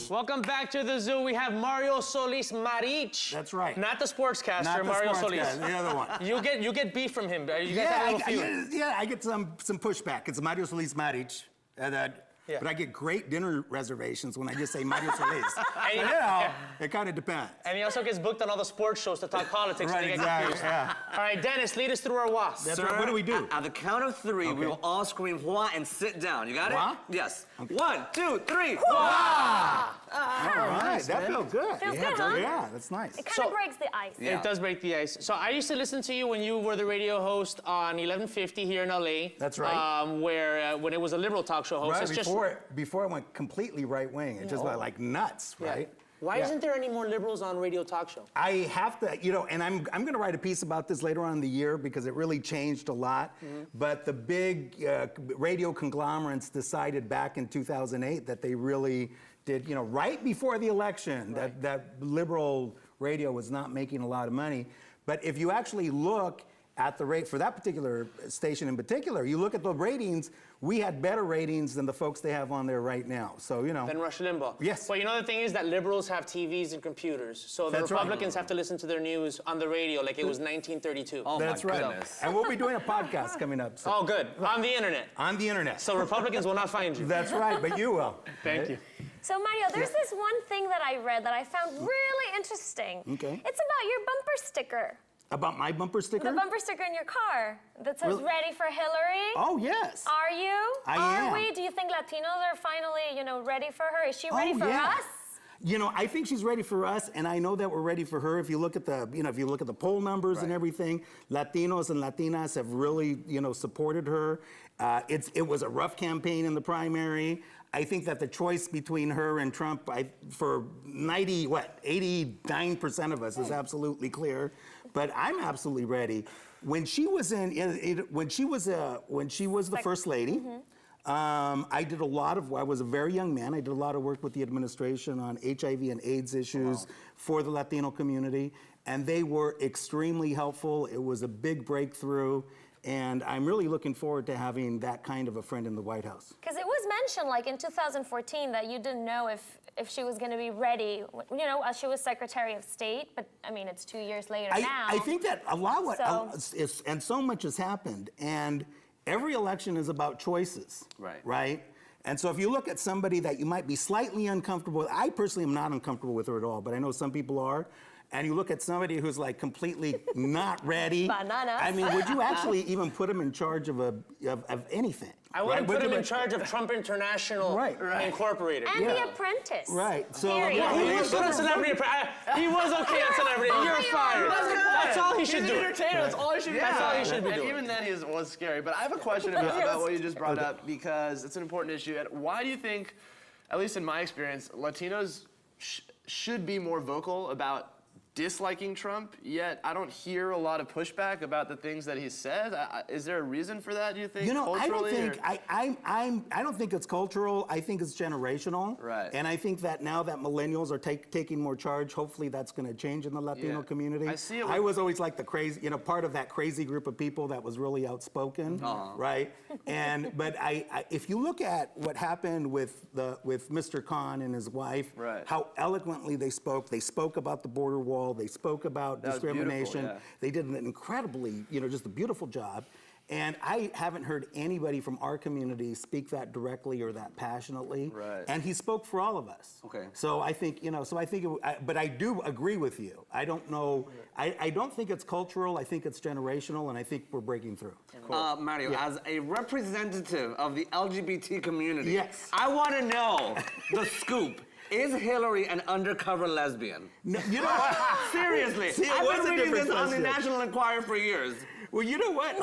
Welcome back to the zoo. We have Mario Solis-Marich. That's right. Not the sportscaster, Not the Mario Solis. Solis. The other one. You get beef from him. You guys have a little feud. I get some pushback. It's Mario Solis-Marich. But I get great dinner reservations when I just say Mario Solis. It kind of depends. And he also gets booked on all the sports shows to talk politics. Right, and exactly. Yeah. All right, Dennis, lead us through our was. That's right. What do we do? At the count of three, we will all scream "Hua" and sit down. You got it? Hua? Yes. Okay. 1, 2, 3. Hua! All right, nice, that felt good. Feels good, huh? Yeah, that's nice. It kind of breaks the ice. It does break the ice. So I used to listen to you when you were the radio host on 1150 here in LA. That's right. When it was a liberal talk show host. Right, before it went completely right-wing. It just went like nuts, right? Why isn't there any more liberals on radio talk show? I have to, and I'm going to write a piece about this later on in the year because it really changed a lot. But the big radio conglomerates decided back in 2008 that they really did, right before the election, that liberal radio was not making a lot of money. But if you actually look at the rate for that particular station in particular, you look at the ratings, we had better ratings than the folks they have on there right now. So, Than Rush Limbaugh. Yes. Well, the thing is that liberals have TVs and computers. So the Republicans have to listen to their news on the radio like it was 1932. Oh, that's my right. goodness. And we'll be doing a podcast coming up soon. Oh, good. On the internet. On the internet. So Republicans will not find you. That's right, but you will. Thank you. So Mario, there's this one thing that I read that I found really interesting. Okay. It's about your bumper sticker. About my bumper sticker? The bumper sticker in your car that says "Ready for Hillary." Oh, yes. Are you? I am. Are we? Do you think Latinos are finally, ready for her? Is she ready for us? I think she's ready for us, and I know that we're ready for her. If you look at the, poll numbers and everything, Latinos and Latinas have really, supported her. It was a rough campaign in the primary. I think that the choice between her and Trump, for 89% of us is absolutely clear. But I'm absolutely ready. When she was when she was the first lady. I was a very young man. I did a lot of work with the administration on HIV and AIDS issues for the Latino community, and they were extremely helpful. It was a big breakthrough, and I'm really looking forward to having that kind of a friend in the White House. Because it was mentioned, like in 2014, that you didn't know if she was going to be ready, as she was Secretary of State, but I mean, it's 2 years later now. I think that and so much has happened, and every election is about choices, right? And so if you look at somebody that you might be slightly uncomfortable with, I personally am not uncomfortable with her at all, but I know some people are, and you look at somebody who's like completely not ready. Bananas. I mean, would you actually even put him in charge of anything? I wouldn't put him in charge of Trump International Incorporated. And The Apprentice. Right. So he was good at Celebrity Apprentice. He was okay at Celebrity. You're fired. That's all he should do. He's an entertainer. That's all he should be doing. That's all he should be And doing. even then, he was scary. But I have a question about what you just brought up because it's an important issue. And why do you think, at least in my experience, Latinos should be more vocal about disliking Trump, yet I don't hear a lot of pushback about the things that he said? Is there a reason for that, do you think, culturally? I don't think it's cultural. I think it's generational. Right. And I think that now that millennials are taking more charge, hopefully that's going to change in the Latino community. I see it. I was always like the crazy, part of that crazy group of people that was really outspoken, right? But if you look at what happened with Mr. Khan and his wife, how eloquently they spoke about the border wall. They spoke about discrimination. They did an incredibly, just a beautiful job. And I haven't heard anybody from our community speak that directly or that passionately. Right. And he spoke for all of us. Okay. So I think, but I do agree with you. I don't know. I don't think it's cultural. I think it's generational, and I think we're breaking through. Mario, as a representative of the LGBT community, yes, I want to know the scoop. Is Hillary an undercover lesbian? No, Seriously. See, I've been reading this on the National Enquirer for years. Well, you know what?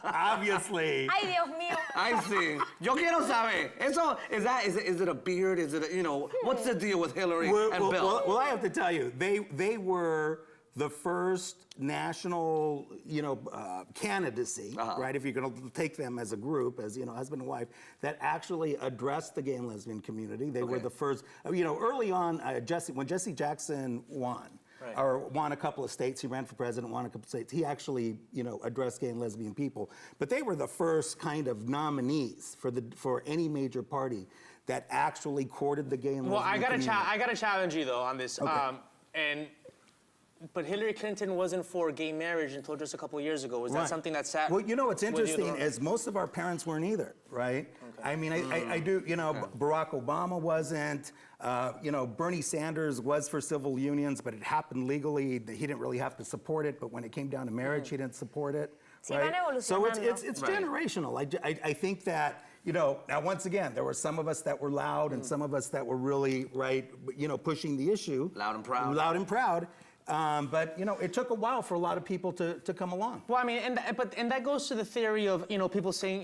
Obviously. Ay, Dios mío. I see. Yo quiero saber. Is it a beard? Is it, what's the deal with Hillary and Bill? Well, I have to tell you, they were the first national, candidacy, right? If you're going to take them as a group, as husband and wife, that actually addressed the gay and lesbian community. They were the first. Early on, when Jesse Jackson won. or won a couple of states. He ran for president, won a couple of states. He actually, addressed gay and lesbian people. But they were the first kind of nominees for any major party that actually courted the gay and lesbian community. I gotta challenge you though on this. Okay. But Hillary Clinton wasn't for gay marriage until just a couple of years ago. Was that something that sat? Well, what's interesting is most of our parents weren't either, right? Okay. I mean, I do, Barack Obama wasn't, Bernie Sanders was for civil unions, but it happened legally. He didn't really have to support it, but when it came down to marriage, he didn't support it. Right? So it's generational. I think that, now once again, there were some of us that were loud and some of us that were really, pushing the issue. Loud and proud. Loud and proud. But it took a while for a lot of people to come along. Well, I mean, and that goes to the theory of people saying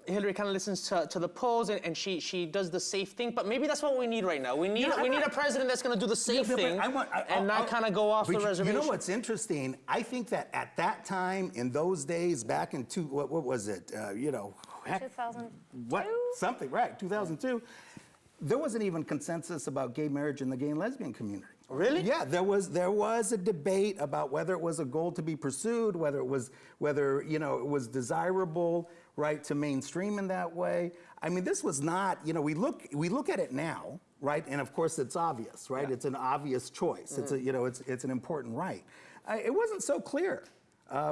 Hillary kind of listens to the polls and she does the safe thing. But maybe that's what we need right now. We need a president that's going to do the safe thing and not kind of go off the reservation. You know what's interesting? I think that at that time, in those days, back in what was it? 2002. What something right? 2002. There wasn't even consensus about gay marriage in the gay and lesbian community. Really? Yeah, there was a debate about whether it was a goal to be pursued, whether it was desirable, right, to mainstream in that way. I mean, this was not, we look at it now, right, and of course it's obvious, right? Yeah. It's an obvious choice. It's it's an important right. It wasn't so clear.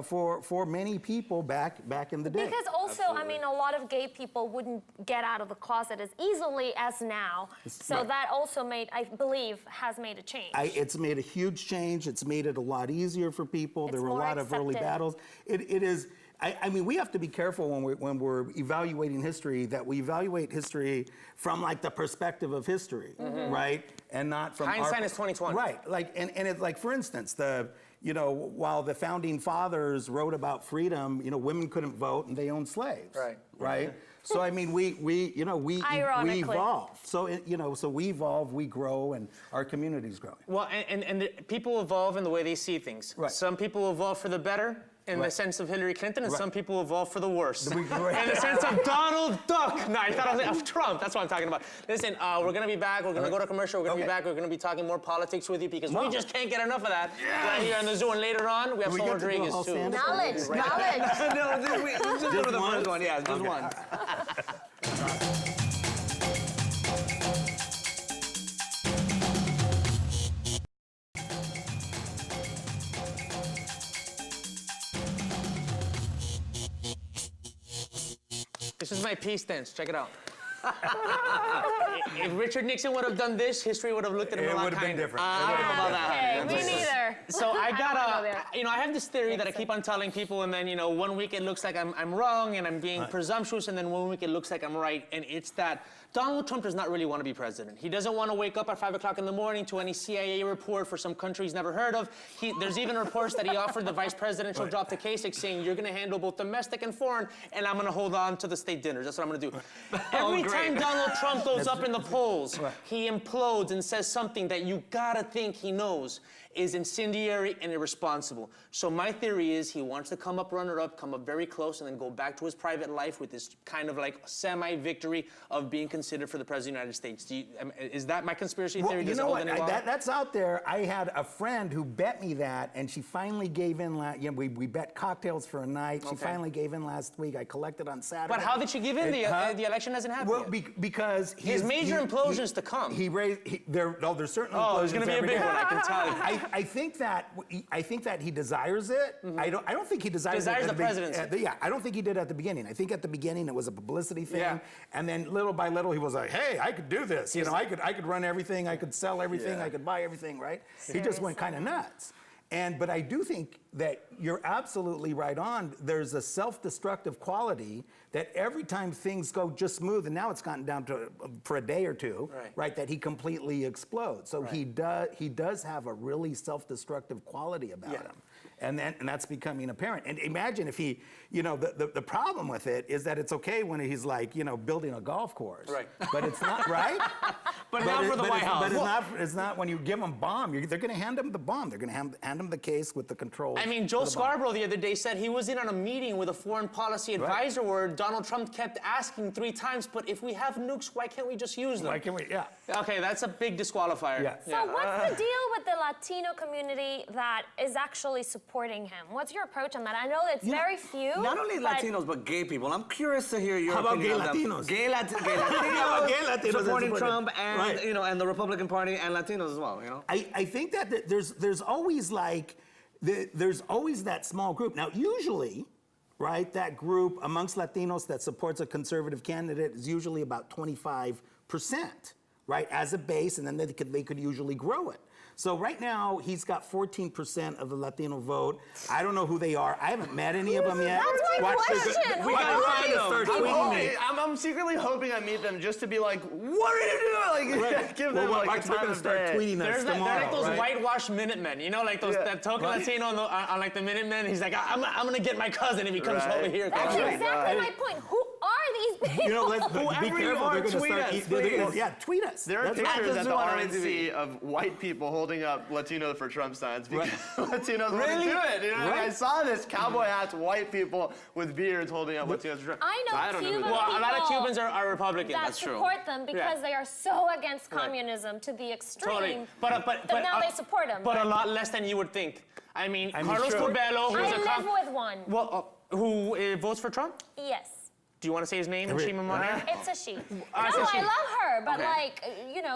For many people back in the day. Because also, I mean, a lot of gay people wouldn't get out of the closet as easily as now. So that also I believe, has made a change. It's made a huge change. It's made it a lot easier for people. There were a lot of early battles. It is. I mean, we have to be careful when we're evaluating history that we evaluate history from like the perspective of history, right, and not from hindsight is 20/20. Right. And it's like, for instance, while the founding fathers wrote about freedom, women couldn't vote and they owned slaves. Right. Right. So I mean, we evolve. So so we evolve, we grow, and our communities grow. Well, and people evolve in the way they see things. Right. Some people evolve for the better. In the sense of Hillary Clinton, and some people evolve for the worse. In the sense of Donald Duck. No, I thought I was of Trump. That's what I'm talking about. Listen, we're going to be back. We're going to go to commercial. We're going to be back. We're going to be talking more politics with you because we just can't get enough of that right here on the zoo. And later on, we have Saul Rodriguez, too. Knowledge. No, just go to the first one. Yeah, just one. This is my peace dance. Check it out. If Richard Nixon would have done this, history would have looked at him a lot kinder. It would have been different. I don't know about that. Okay, me neither. So I have this theory that I keep on telling people, and then, 1 week it looks like I'm wrong and I'm being presumptuous, and then 1 week it looks like I'm right, and it's that Donald Trump does not really want to be president. He doesn't want to wake up at 5 o'clock in the morning to any CIA report for some country he's never heard of. There's even reports that he offered the vice presidential job to Kasich, saying, you're going to handle both domestic and foreign, and I'm going to hold on to the state dinners. That's what I'm going to do. Every time Donald Trump goes up in the polls, he implodes and says something that you got to think he knows is incendiary and irresponsible. So my theory is he wants to come up runner-up, come up very close, and then go back to his private life with this kind of like semi-victory of being considered for the President of the United States. Is that my conspiracy theory? Well, you know what? That's out there. I had a friend who bet me that, and she finally gave in. We bet cocktails for a night. She finally gave in last week. I collected on Saturday. But how did she give in? The election hasn't happened yet. Because his major implosions to come. There's certain implosions. There's going to be a big one, I can tell you. I think that he desires it. I don't think he desires the presidency. Yeah, I don't think he did at the beginning. I think at the beginning it was a publicity thing, and then little by little he was like, "Hey, I could do this. I could run everything. I could sell everything. I could buy everything." Right? Seriously. He just went kind of nuts. But I do think that you're absolutely right on. There's a self-destructive quality that every time things go just smooth, and now it's gotten down to for a day or two, right, that he completely explodes. So he does have a really self-destructive quality about him. And that's becoming apparent. And imagine if he, the problem with it is that it's okay when he's like, building a golf course. Right. But it's not, right? But not for the White House. But it's not when you give them bomb. They're going to hand them the bomb. They're going to hand them the case with the controls. I mean, Joe Scarborough the other day said he was in on a meeting with a foreign policy advisor where Donald Trump kept asking 3 times, but if we have nukes, why can't we just use them? Why can't we? Yeah. Okay, that's a big disqualifier. Yeah. So what's the deal with the Latino community that is actually supporting him? What's your approach on that? I know it's very few. Not only but Latinos, but gay people. I'm curious to hear your How about opinion gay on them. Latinos? Gay Latinos. Gay Latinos supporting that support Trump it. and Right. and the Republican Party and Latinos as well. I think that there's always there's always that small group. Now, usually, right, that group amongst Latinos that supports a conservative candidate is usually about 25%, right, as a base, and then they could usually grow it. So right now, he's got 14% of the Latino vote. I don't know who they are. I haven't met any of them yet. That's my question. We gotta start tweeting me. I'm secretly hoping I meet them just to be like, what are you doing? Like, give them like a we're time gonna of start day. tweeting us They're tomorrow. like those right? whitewashed Minutemen, you know, like those that token Latino on like the Minutemen. He's like, I'm gonna get my cousin if he comes Right. over here. That's Right. exactly my point. Who are these people? You know, let's be Whoever you careful. are, They're gonna tweet start. us, They're gonna, please. yeah, tweet us. There are That's pictures right. at the what I RNC of white people holding up Latino for Trump signs because Latinos want to Really? do it. You know? Right. I saw this cowboy hats, white people with beards holding up Latinos for Trump. I know So don't Cuban who they Well, are. a lot of people Cubans are Republicans. that That's true. support them because they are so against communism to the extreme. Totally. But that now they support him. But a lot less than you would think. I mean, Carlos sure. Curbelo, who's I a live with one. who votes for Trump? Yes. Do you want to say his name and shame him on air? It's a she. No, it's a she. I love her, but Okay.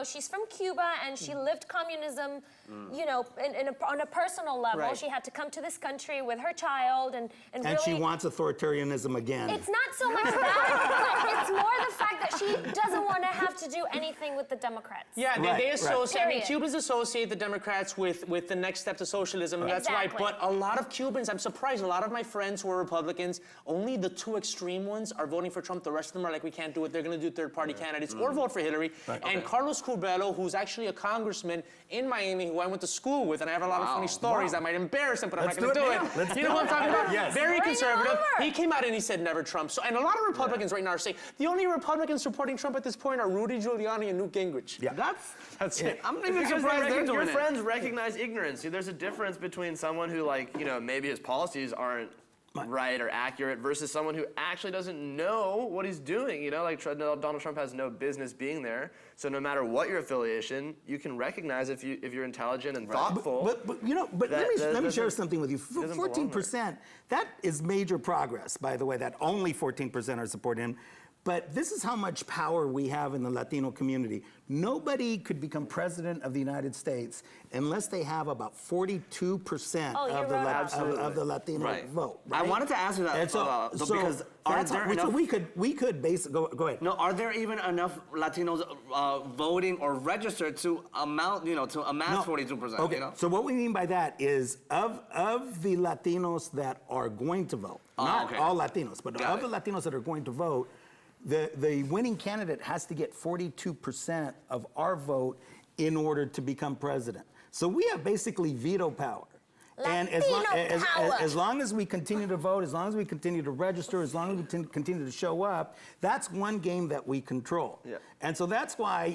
she's from Cuba and she lived communism, on a personal level. Right. She had to come to this country with her child and And really. she wants authoritarianism again. It's not so much that. It's more the fact that she doesn't want to have to do anything with the Democrats. Yeah, Right, they right. associate. I mean, Period. Cubans associate the Democrats with the next step to socialism, and that's why. Exactly. But a lot of Cubans, I'm surprised. A lot of my friends who are Republicans, only the 2 extreme ones are voting for Trump. The rest of them are like, we can't do it. They're going to do third-party candidates or vote for Hillary. And Carlos Curbelo, who's actually a congressman in Miami, who I went to school with, and I have a lot of funny stories that might embarrass him, but Let's I'm not do going it to do now. it. Let's You do know what I'm it. talking about? Yes. Very Bring it conservative. over. He came out and he said never Trump. So, and a lot of Republicans right now are saying the only Republicans supporting Trump at this point are Rudy Giuliani and Newt Gingrich. Yeah. That's it. I'm even Because surprised they're your doing it. friends recognize ignorance. See, there's a difference between someone who, maybe his policies aren't right or accurate versus someone who actually doesn't know what he's doing. Like Donald Trump has no business being there. So no matter what your affiliation, you can recognize if you're intelligent and thoughtful. But let me share something with you. 14%, that is major progress, by the way, that only 14% are supporting him. But this is how much power we have in the Latino community. Nobody could become president of the United States unless they have about 42% of the Latino vote. Right? I wanted to ask you that And because are there enough? So we could basically go ahead. No, are there even enough Latinos voting or registered to amass 42%? Okay, so what we mean by that is of the Latinos that are going to vote, not all Latinos, but of the Latinos that are going to vote, the winning candidate has to get 42% of our vote in order to become president. So we have basically veto power. And as long as we continue to vote, as long as we continue to register, as long as we continue to show up, that's one game that we control. Yeah. And so that's why,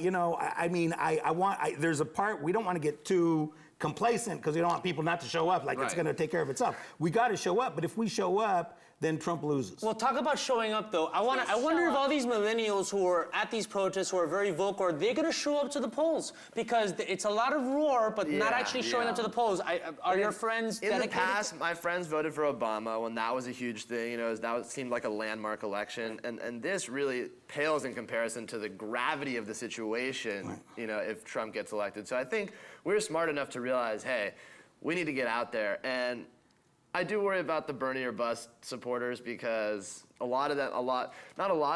there's a part, we don't want to get too complacent because we don't want people not to show up like it's going to take care of itself. We got to show up, but if we show up, then Trump loses. Well, talk about showing up, though. I wonder if all these millennials who are at these protests, who are very vocal, are they going to show up to the polls? Because it's a lot of roar, but not actually showing up to the polls. Are your friends In dedicated? the past, my friends voted for Obama when that was a huge thing. That seemed like a landmark election, and this really pales in comparison to the gravity of the situation. If Trump gets elected. So I think we're smart enough to realize, hey, we need to get out there. And I do worry about the Bernie or bust supporters because not a lot,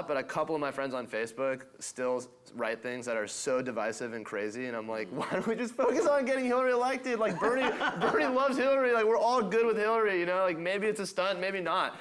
but a couple of my friends on Facebook still write things that are so divisive and crazy, and I'm like, why don't we just focus on getting Hillary elected? Like Bernie loves Hillary, like we're all good with Hillary, like maybe it's a stunt, maybe not.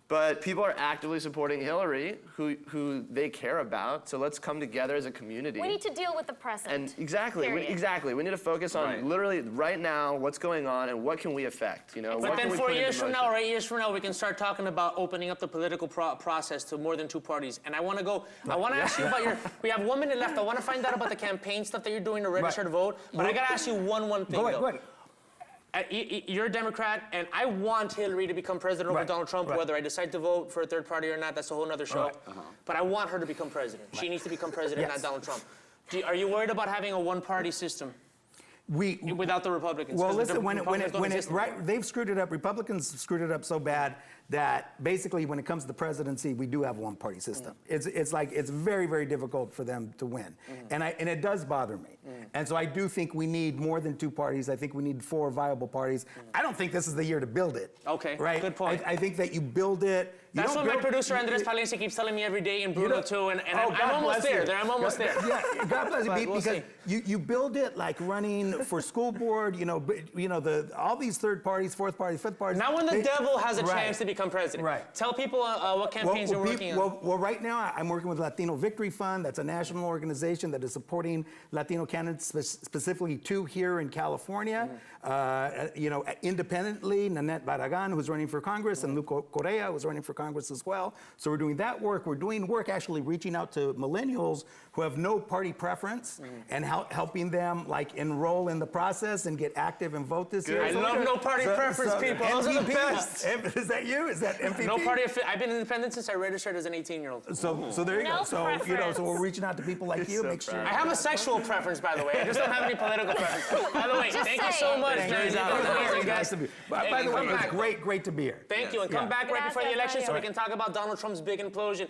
But people are actively supporting Hillary, who they care about. So let's come together as a community. We need to deal with the present. And exactly, period. we need to focus on literally right now what's going on and what can we affect. You know, But what then can we 4 put into years from motion? now or 8 years from now, we can start talking about opening up the political process to more than 2 parties. And I want to go. I want to ask you about your. We have 1 minute left. I want to find out about the campaign stuff that you're doing to register to vote. But I got to ask you one thing. Go ahead, though. go ahead. You're a Democrat, and I want Hillary to become president over Donald Trump, whether I decide to vote for a third party or not. That's a whole other show. But I want her to become president. She needs to become president, not Donald Trump. Are you worried about having a one-party system? Without the Republicans? Well, 'Cause listen, the when Republicans don't exist anymore. they've screwed it up. Republicans screwed it up so bad that basically, when it comes to the presidency, we do have a one-party system. It's like it's very, very difficult for them to win, and it does bother me. And so I do think we need more than 2 parties. I think we need 4 viable parties. I don't think this is the year to build it. Okay, right? good point. I think that you build it. That's what my producer Andres Palencia keeps telling me every day in Bruno too, and I'm almost there. I'm almost there. Yeah, God bless you, But we'll because you build it like running for school board. All these third parties, fourth parties, fifth parties. Now when the devil has a chance to become president. Right. Tell people what campaigns you're working on. Well, right now I'm working with Latino Victory Fund. That's a national organization that is supporting Latino candidates, specifically 2 here in California. Independently, Nanette Barragan, who's running for Congress, and Luke Correa, who's running for Congress as well. So we're doing that work. We're doing work actually reaching out to millennials who have no party preference and helping them like enroll in the process and get active and vote this year. I love no party preference people. Those are the best. Is that you? Is that MPP? No party. I've been independent since I registered as an 18-year-old. So there you No go. So preference. so we're reaching out to people like you. Make sure. I have a sexual preference, by the way. I just don't have any political preference. By the way, Just thank you saying. so much. Thank man. you. You've been amazing, guys. By the way, come it's back. great to be here. Thank you, and come back right before the Gracias, election so we Mario. can talk about Donald Trump's big implosion.